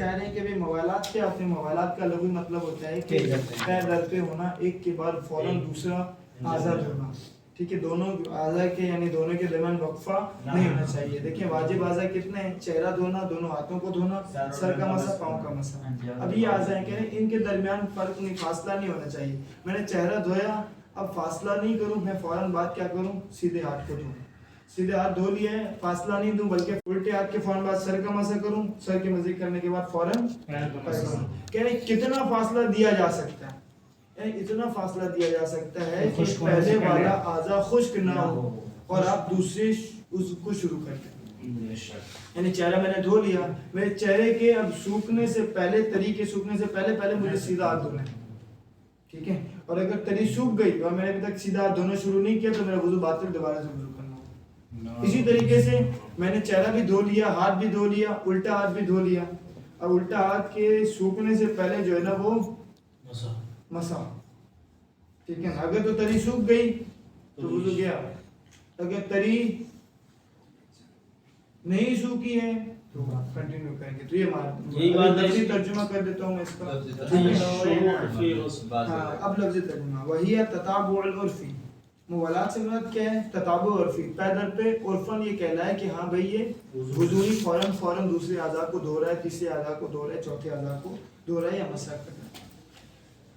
चाह रहे हैं कि भाई मोबाइलात क्या होते हैं, मोबाइलात का लघु मतलब होता है कि पैर दर पे होना, एक के बाद फौरन दूसरा आज़ाद होना, ठीक है। दोनों आज़ा के यानी दोनों के दरमियान वक्फा नहीं होना चाहिए। देखिए वाजिब आज़ा कितने हैं, चेहरा धोना, दोनों हाथों को धोना, सर का मसा, पाँव का मसा। अब ये आज़ा है, कह रहे हैं इनके दरमियान फर्क नहीं, फासला नहीं होना चाहिए। मैंने चेहरा धोया, अब फासला नहीं करूँ, मैं फौरन बात क्या करूँ, सीधे हाथ को धोऊँ, सीधे हाथ धो लिया है, फासला नहीं दूं, बल्कि उल्टे हाथ के फौरन बाद सर का मसा करूं, सर के मजे करने के बाद फौरन पैर का मसा। कह रहे कितना फासला दिया जा सकता है, इतना फासला दिया जा सकता है कि पहले वाला आज़ा खुश्क ना हो और आप दूसरे उसको शुरू कर दें। यानी चेहरा मैंने धो लिया, मेरे चेहरे के अब सूखने से पहले, तरी के सूखने से पहले पहले मुझे सीधा हाथ धोना है, ठीक है। और अगर तरी सूख गई और मैंने अभी तक सीधा हाथ धोना शुरू नहीं किया तो मेरा वुज़ू बातिल, दोबारा से वुज़ू करना होगा। इसी तरीके से मैंने चेहरा भी धो लिया, हाथ भी धो लिया, उल्टा हाथ भी धो लिया, और उल्टा हाथ के सूखने से पहले जो है ना वो मसा, ठीक है ना। अगर तो तरी सूख गई तो वुज़ू गया, अगर तरी नहीं सूखी है तो कंटिन्यू करेंगे। तो ये लफ्ज़ी तर्जुमा कर देता हूँ मैं इसका। हाँ, अब लफ्ज़ी तर्जुमा, वही है तताबुल उर्फ़ी। मुवालात से मुराद क्या है, तताबु उर्फ़ी, पैदर पे उर्फ़न ये कहला है कि हाँ भाई ये वुज़ूई फौरन दूसरे आज़ा को धो रहा है, तीसरे आज़ा को धो रहा है, चौथे आज़ा को धो रहा है या मसा कर रहा है,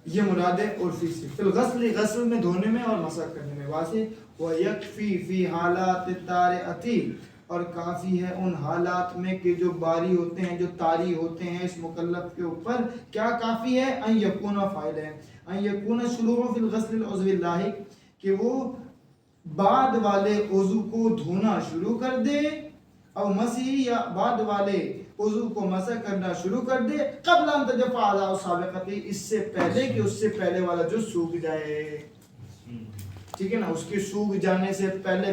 ये मुराद है उर्फ़ी से। फिर गस्ल में धोने में और मसा करने में वासे व यकफ़ी फ़ी हालात तारिअती, और काफ़ी है उन हालात में कि जो बारी होते हैं, जो तारी होते हैं इस मुकल्लफ के ऊपर, क्या काफ़ी है, अन यकूना फ़ाइल है, अन यकूना शुरू फिल गस्ल उज़्विल लाहिक, कि वो बाद वाले उज़ू को धोना शुरू कर दे, और मसीह या बाद वाले उज़ू को मसा करना शुरू कर दे, क़ब्ल अन तजफ़्फ़ा आज़ा साबिक़ती, इससे पहले कि उससे पहले वाला जो सूख जाए, ठीक है ना। उसके सूख जाने से पहले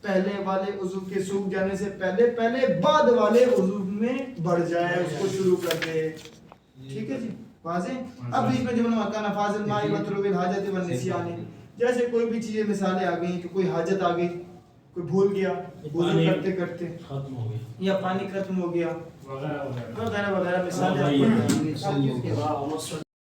पहले वाले उज़ू के सूख जाने से पहले बाद वाले उज़ू में बढ़ जाए, उसको शुरू कर दे, ठीक है जी, वाज़ेह। अब इसमें जुमला मकान फाज़िल माई व तुलबिल हाजत व निस्यानी, जैसे कोई भी चीज़ें मिसालें आ गई कि कोई हाजत आ गई, कोई भूल गया वुज़ू करते करते खत्म हो गया, या पानी खत्म हो गया वगैरह वगैरह मिसालें।